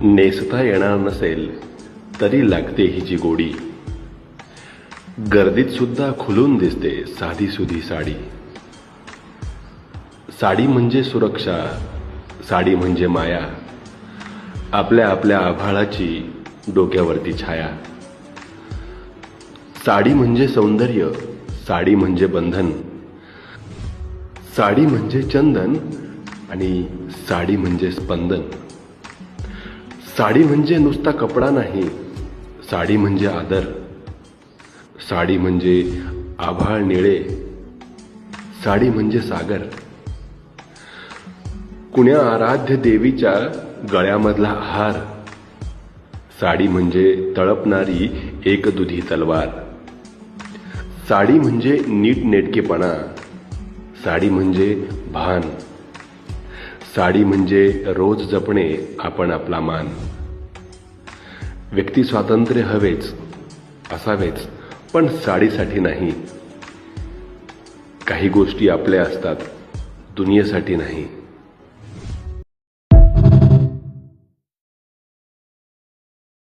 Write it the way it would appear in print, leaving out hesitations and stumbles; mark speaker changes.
Speaker 1: नेसता येणार नसेल तरी लागते हिची गोडी. गर्दीत सुद्धा खुलून दिसते साधी सुधी साडी. साडी म्हणजे सुरक्षा, साडी म्हणजे माया, आपल्या आपल्या आभाळाची डोक्यावरती छाया. साडी म्हणजे सौंदर्य, साडी म्हणजे बंधन, साडी म्हणजे चंदन आणि साडी म्हणजे स्पंदन. साडी म्हणजे नुसता कपडा नाही, साडी म्हणजे आदर, साडी म्हणजे आभाळ निळे, साडी म्हणजे सागर. कुण्या आराध्य देवीच्या गळ्यामधला हार, साडी म्हणजे तळपणारी एकदुधी तलवार. साडी म्हणजे नीटनेटकेपणा, साडी म्हणजे भान, साडी म्हणजे रोज जपणे आपण आपला मान. व्यक्ती स्वातंत्र्य हवेच, असावेच, पण साडीसाठी नाही. काही गोष्टी आपल्या असतात, दुनियेसाठी नाही.